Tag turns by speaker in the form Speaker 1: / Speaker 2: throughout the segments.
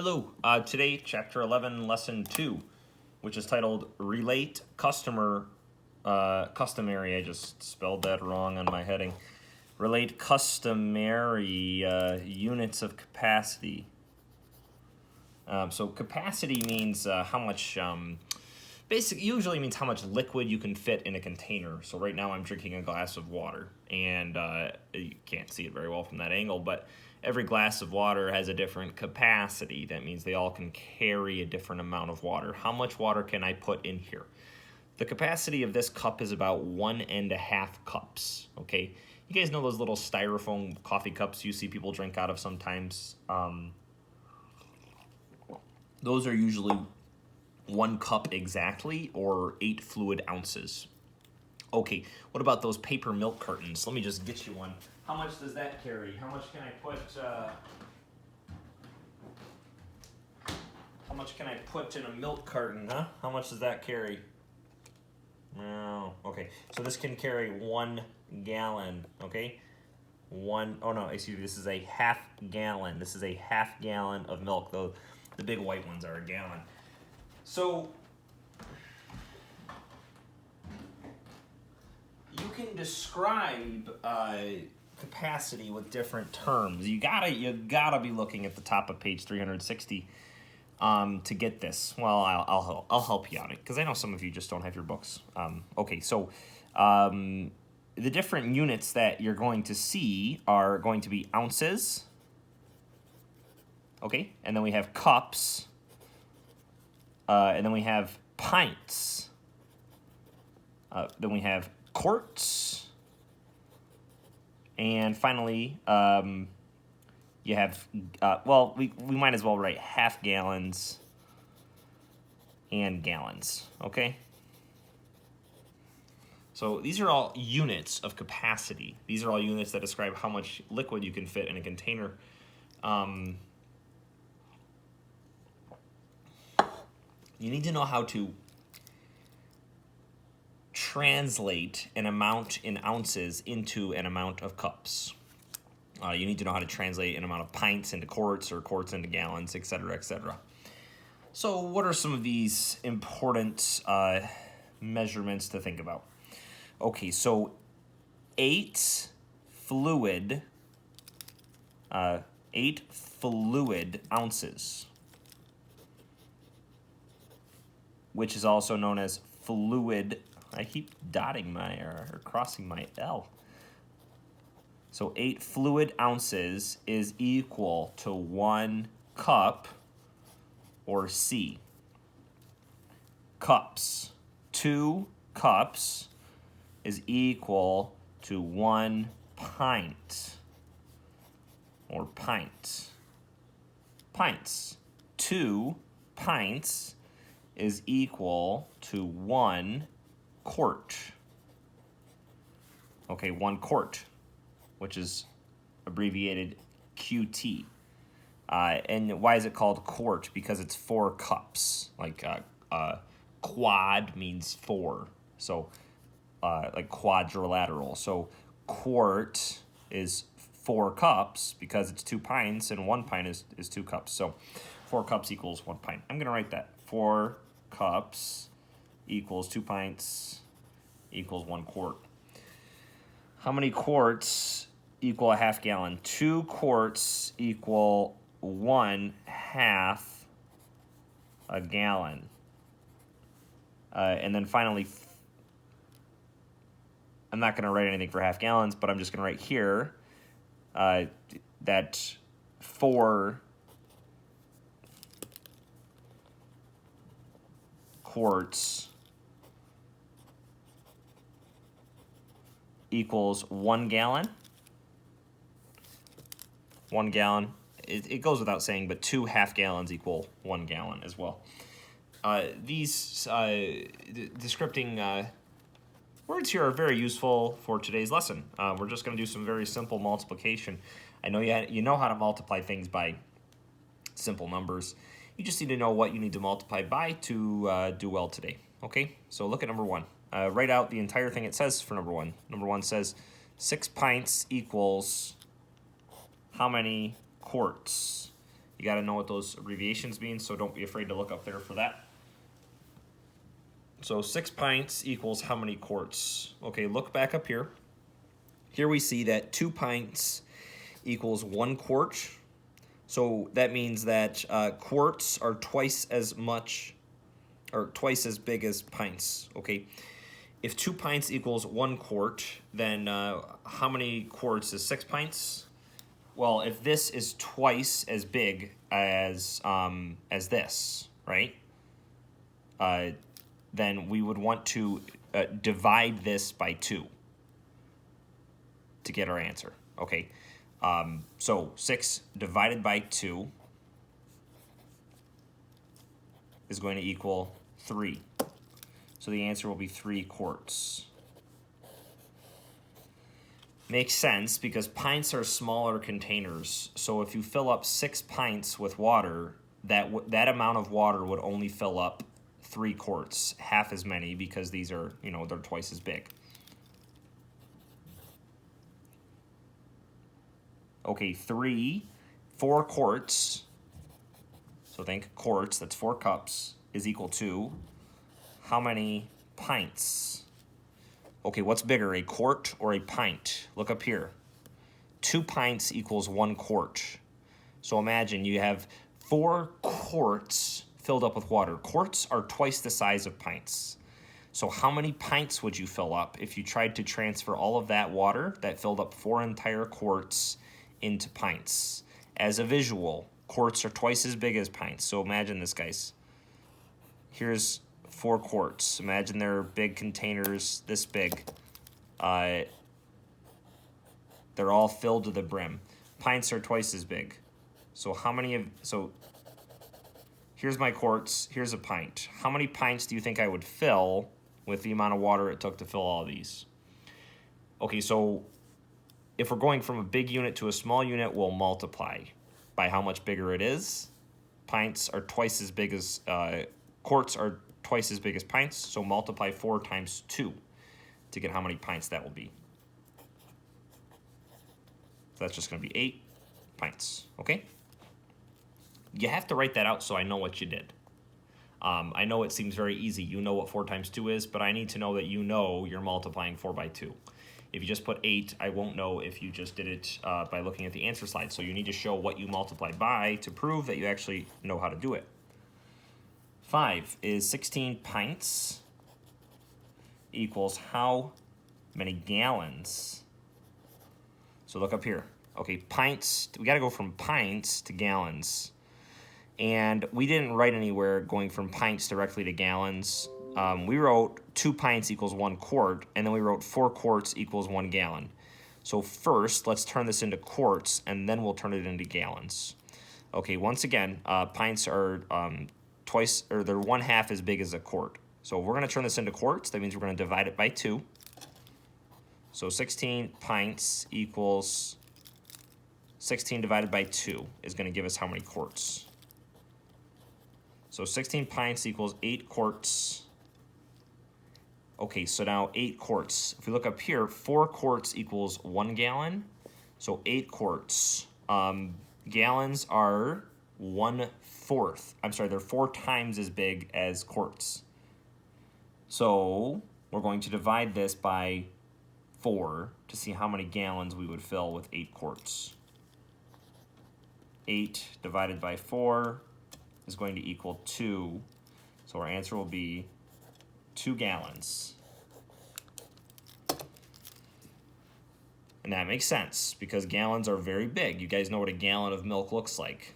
Speaker 1: Hello, today chapter 11, lesson 2, which is titled Relate Customary, I just spelled that wrong on my heading. Relate customary units of capacity. So capacity means how much, usually means how much liquid you can fit in a container. So right now I'm drinking a glass of water, and you can't see it very well from that angle, but every glass of water has a different capacity. That means they all can carry a different amount of water. How much water can I put in here? The capacity of this cup is about 1.5 cups, okay? You guys know those little styrofoam coffee cups you see people drink out of sometimes? Those are usually 1 cup exactly, or 8 fluid ounces. Okay, what about those paper milk cartons? Let me just get you one. How much does that carry? How much can I put in a milk carton, huh? How much does that carry? Oh, okay. So this can carry 1 gallon, okay? This is a half gallon. This is a half gallon of milk, though the big white ones are a gallon. So you can describe capacity with different terms. You gotta be looking at the top of page 360 to get this. Well, I'll help you on it because I know some of you just don't have your books. Okay, so the different units that you're going to see are going to be ounces. Okay, and then we have cups, and then we have pints. Then we have quarts. And finally, you have, we might as well write half gallons and gallons, okay? So these are all units of capacity. These are all units that describe how much liquid you can fit in a container. You need to know how to translate an amount in ounces into an amount of cups. You need to know how to translate an amount of pints into quarts or quarts into gallons, etc., etc. So what are some of these important measurements to think about? Okay, so 8 fluid ounces, which is also known as fluid. I keep dotting or crossing my L. So 8 fluid ounces is equal to 1 cup, or C. Cups. 2 cups is equal to 1 pint, or pint. Pints. 2 pints is equal to 1 quart. Okay, 1 quart, which is abbreviated QT. And why is it called quart? Because it's 4 cups. Like quad means 4, so like quadrilateral. So quart is 4 cups because it's 2 pints, and 1 pint is 2 cups. So 4 cups equals 1 pint. I'm gonna write that. 4 cups equals 2 pints equals 1 quart. How many quarts equal a half gallon? 2 quarts equal 1/2 a gallon. And then finally, I'm not going to write anything for half gallons, but I'm just going to write here that 4 quarts equals 1 gallon. 1 gallon. It goes without saying, but 2 half gallons equal 1 gallon as well. These descripting words here are very useful for today's lesson. We're just going to do some very simple multiplication. I know you know how to multiply things by simple numbers. You just need to know what you need to multiply by to do well today. Okay, so look at number 1. Write out the entire thing it says for number 1. Number 1 says 6 pints equals how many quarts? You got to know what those abbreviations mean, so don't be afraid to look up there for that. So 6 pints equals how many quarts? Okay, look back up here. Here we see that 2 pints equals 1 quart. So that means that quarts are twice as much, or twice as big as pints, okay? If 2 pints equals 1 quart, then how many quarts is 6 pints? Well, if this is twice as big as this, right? Then we would want to divide this by 2 to get our answer, okay? So 6 divided by 2 is going to equal 3. So the answer will be 3 quarts. Makes sense because pints are smaller containers. So if you fill up 6 pints with water, that amount of water would only fill up 3 quarts, half as many, because these are, they're twice as big. Okay, 4 quarts, so think quarts, that's 4 cups, is equal to how many pints? Okay, what's bigger, a quart or a pint? Look up here. 2 pints equals 1 quart. So imagine you have 4 quarts filled up with water. Quarts are twice the size of pints. So how many pints would you fill up if you tried to transfer all of that water that filled up 4 entire quarts into pints? As a visual, quarts are twice as big as pints. So imagine this, guys. Here's 4 quarts. Imagine they're big containers this big. They're all filled to the brim. Pints are twice as big. So here's my quarts, here's a pint. How many pints do you think I would fill with the amount of water it took to fill all of these? Okay, so if we're going from a big unit to a small unit, we'll multiply by how much bigger it is. Pints are twice as big as, quarts are twice as big as pints, so multiply 4 times 2 to get how many pints that will be. So that's just going to be 8 pints, okay? You have to write that out so I know what you did. I know it seems very easy. You know what 4 times 2 is, but I need to know that you're multiplying 4 by 2. If you just put 8, I won't know if you just did it by looking at the answer slide. So you need to show what you multiplied by to prove that you actually know how to do it. 5 is 16 pints equals how many gallons? So look up here. Okay, pints, we got to go from pints to gallons. And we didn't write anywhere going from pints directly to gallons. We wrote 2 pints equals 1 quart, and then we wrote 4 quarts equals 1 gallon. So first, let's turn this into quarts, and then we'll turn it into gallons. Okay, once again, pints are they're 1/2 as big as a quart. So if we're going to turn this into quarts, that means we're going to divide it by 2. So 16 pints equals 16 divided by 2 is going to give us how many quarts? So 16 pints equals 8 quarts. Okay, so now 8 quarts. If we look up here, 4 quarts equals 1 gallon. So 8 quarts. Gallons are 1/4. I'm sorry, they're 4 times as big as quarts. So we're going to divide this by 4 to see how many gallons we would fill with 8 quarts. 8 divided by 4 is going to equal 2. So our answer will be 2 gallons. And that makes sense because gallons are very big. You guys know what a gallon of milk looks like.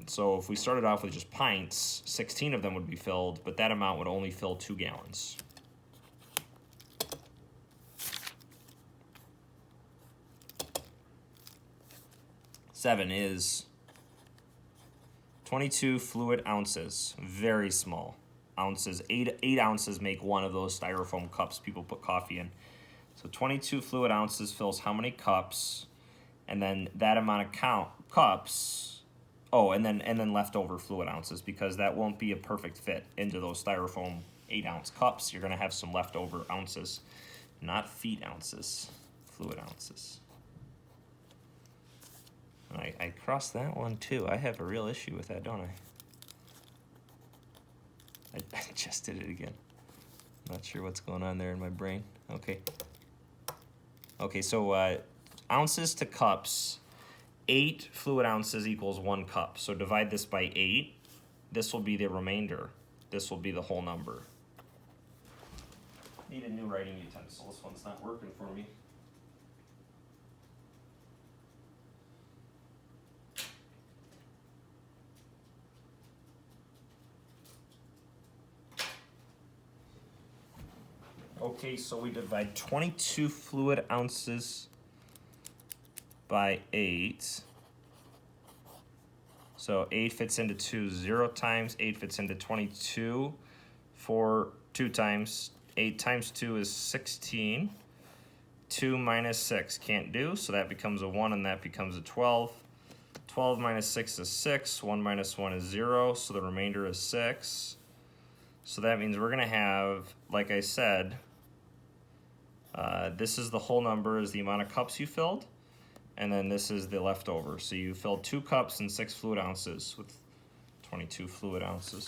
Speaker 1: So if we started off with just pints, 16 of them would be filled, but that amount would only fill 2 gallons. Seven is 22 fluid ounces, very small ounces. 8 ounces make one of those styrofoam cups people put coffee in. So 22 fluid ounces fills how many cups? And then that amount of cups, and then leftover fluid ounces, because that won't be a perfect fit into those styrofoam 8-ounce cups. You're going to have some leftover ounces, not feet ounces, fluid ounces. I crossed that one too. I have a real issue with that, don't I? I just did it again. Not sure what's going on there in my brain. Okay. Okay, so ounces to cups. 8 fluid ounces equals 1 cup. So divide this by 8. This will be the remainder. This will be the whole number. Need a new writing utensil. This one's not working for me. Okay, so we divide 22 fluid ounces by 8. So 8 fits into 2 0 times, 8 fits into 22, 4 2 times, 8 times 2 is 16. 2 minus 6 can't do, so that becomes a 1 and that becomes a 12. 12 minus 6 is 6, 1 minus 1 is 0, so the remainder is 6. So that means we're gonna have, like I said, this is the whole number, is the amount of cups you filled, and then this is the leftover. So you filled 2 cups and 6 fluid ounces with 22 fluid ounces.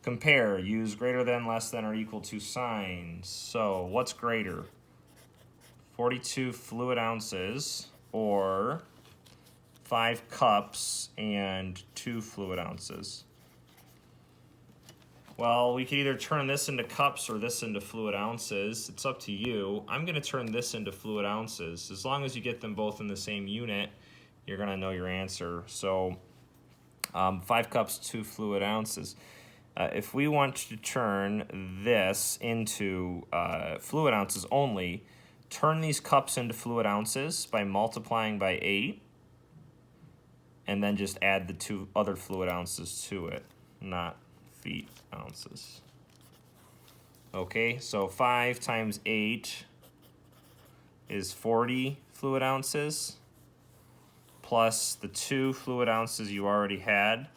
Speaker 1: Compare, use greater than, less than, or equal to signs. So what's greater? 42 fluid ounces or 5 cups and 2 fluid ounces? Well, we could either turn this into cups or this into fluid ounces. It's up to you. I'm going to turn this into fluid ounces. As long as you get them both in the same unit, you're going to know your answer. So 5 cups, 2 fluid ounces. If we want to turn this into fluid ounces only, turn these cups into fluid ounces by multiplying by 8, and then just add the 2 other fluid ounces to it, not feet ounces. Okay, so 5 times 8 is 40 fluid ounces, plus the 2 fluid ounces you already had.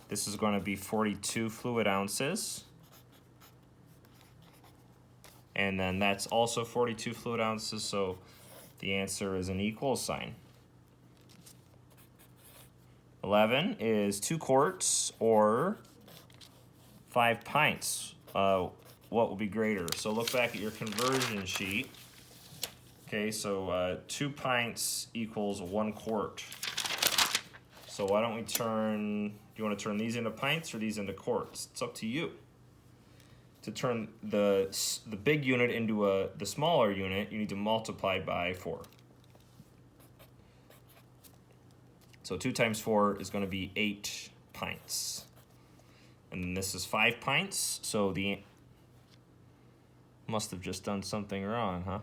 Speaker 1: This is going to be 42 fluid ounces. And then that's also 42 fluid ounces, so the answer is an equal sign. 11 is 2 quarts or 5 pints. What will be greater? So look back at your conversion sheet. Okay, so 2 pints equals 1 quart. So why don't we turn, do you want to turn these into pints or these into quarts? It's up to you. To turn the big unit into the smaller unit, you need to multiply by 4. So 2 times 4 is going to be 8 pints. And then this is 5 pints, so the must have just done something wrong, huh?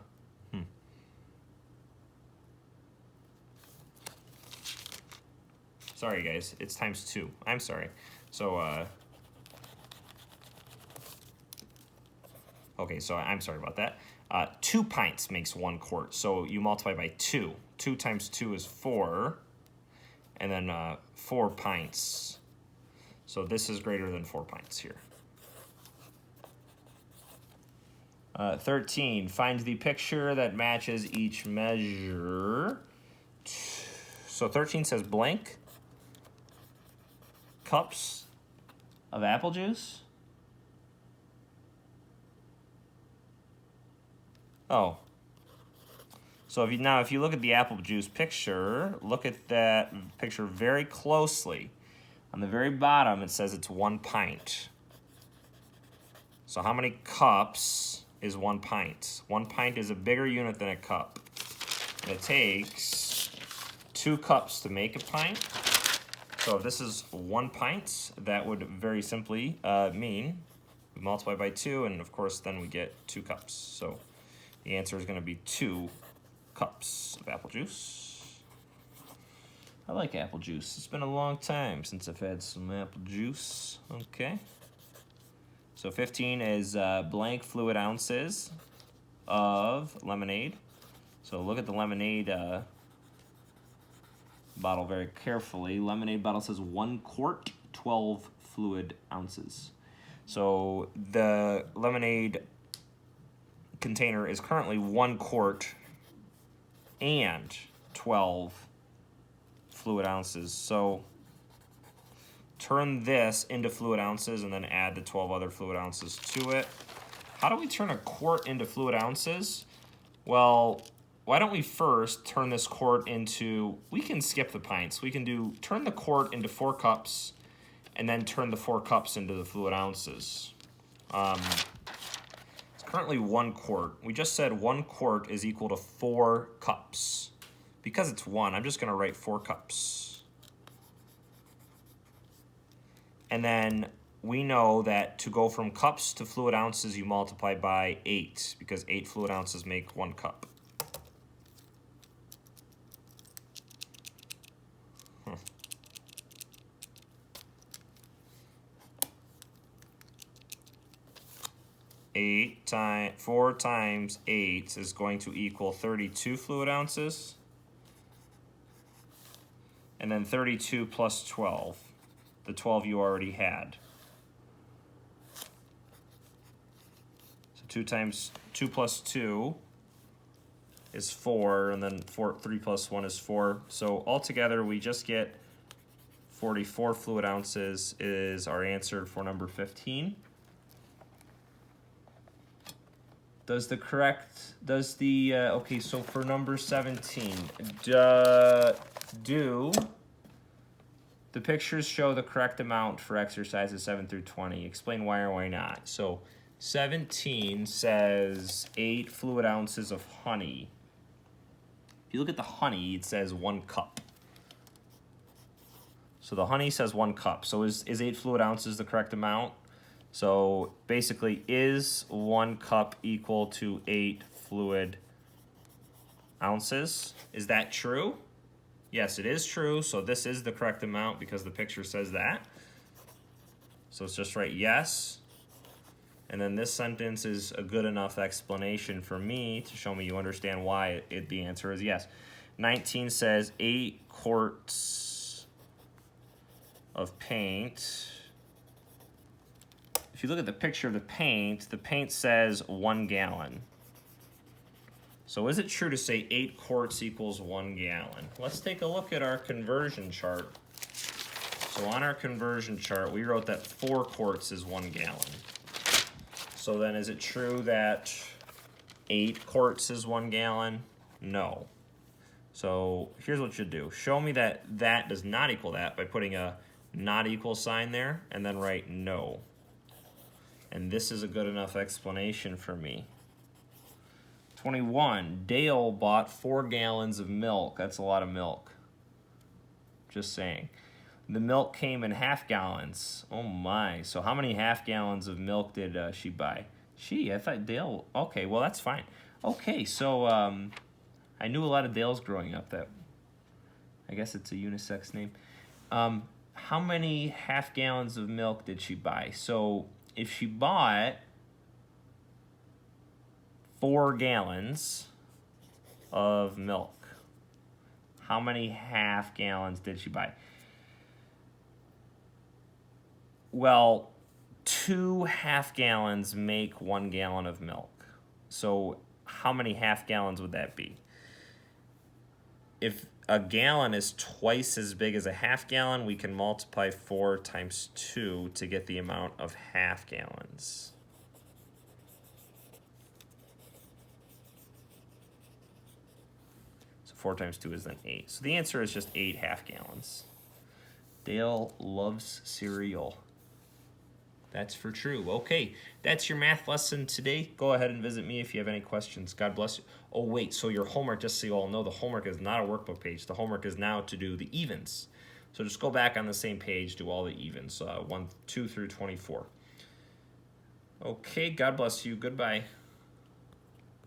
Speaker 1: Sorry, guys, it's times 2. I'm sorry. So, okay, so I'm sorry about that. 2 pints makes 1 quart, so you multiply by 2. 2 times 2 is 4, and then 4 pints. So this is greater than 4 pints here. 13, find the picture that matches each measure. So 13 says blank cups of apple juice. Oh. So if you look at the apple juice picture, look at that picture very closely. On the very bottom, it says it's 1 pint. So how many cups is 1 pint? 1 pint is a bigger unit than a cup. And it takes 2 cups to make a pint. So if this is 1 pint, that would very simply mean we multiply by 2, and of course then we get 2 cups. So the answer is going to be 2 cups of apple juice. I like apple juice. It's been a long time since I've had some apple juice. Okay. So 15 is blank fluid ounces of lemonade. So look at the lemonade bottle very carefully. Lemonade bottle says 1 quart, 12 fluid ounces. So the lemonade container is currently 1 quart and 12 fluid ounces. So turn this into fluid ounces and then add the 12 other fluid ounces to it. How do we turn a quart into fluid ounces? Well, why don't we first turn this quart into, we can skip the pints. We can turn the quart into 4 cups and then turn the 4 cups into the fluid ounces. It's currently 1 quart. We just said 1 quart is equal to 4 cups. Because it's 1, I'm just gonna write 4 cups. And then we know that to go from cups to fluid ounces, you multiply by 8, because 8 fluid ounces make 1 cup. Huh. 4 times 8 is going to equal 32 fluid ounces. And then 32 plus 12, the 12 you already had. So 2 plus 2 is 4, and then 3 plus 1 is 4. So altogether, we just get 44 fluid ounces is our answer for number 15. Okay, so for number 17, do the pictures show the correct amount for exercises 7 through 20? Explain why or why not. So 17 says 8 fluid ounces of honey. If you look at the honey, it says 1 cup. So the honey says 1 cup. So is 8 fluid ounces the correct amount? So basically, is 1 cup equal to 8 fluid ounces? Is that true? Yes, it is true. So this is the correct amount because the picture says that. So let's just write yes. And then this sentence is a good enough explanation for me to show me you understand why the answer is yes. 19 says 8 quarts of paint. If you look at the picture of the paint says 1 gallon. So is it true to say 8 quarts equals 1 gallon? Let's take a look at our conversion chart. So on our conversion chart, we wrote that 4 quarts is 1 gallon. So then is it true that 8 quarts is 1 gallon? No. So here's what you do. Show me that that does not equal that by putting a not equal sign there and then write no. And this is a good enough explanation for me. 21, Dale bought 4 gallons of milk. That's a lot of milk. Just saying. The milk came in half gallons. Oh my. So how many half gallons of milk did she buy? I thought Dale, okay, well that's fine. Okay, so I knew a lot of Dales growing up. I guess it's a unisex name. How many half gallons of milk did she buy? So if she bought 4 gallons of milk, how many half gallons did she buy? Well, 2 half gallons make 1 gallon of milk. So how many half gallons would that be? If a gallon is twice as big as a half gallon, we can multiply 4 times 2 to get the amount of half gallons. So 4 times 2 is then 8. So the answer is just 8 half gallons. Dale loves cereal. That's for true. Okay, that's your math lesson today. Go ahead and visit me if you have any questions. God bless you. Oh, wait, so your homework, just so you all know, the homework is not a workbook page. The homework is now to do the evens. So just go back on the same page, do all the evens, 1, 2 through 24. Okay, God bless you. Goodbye.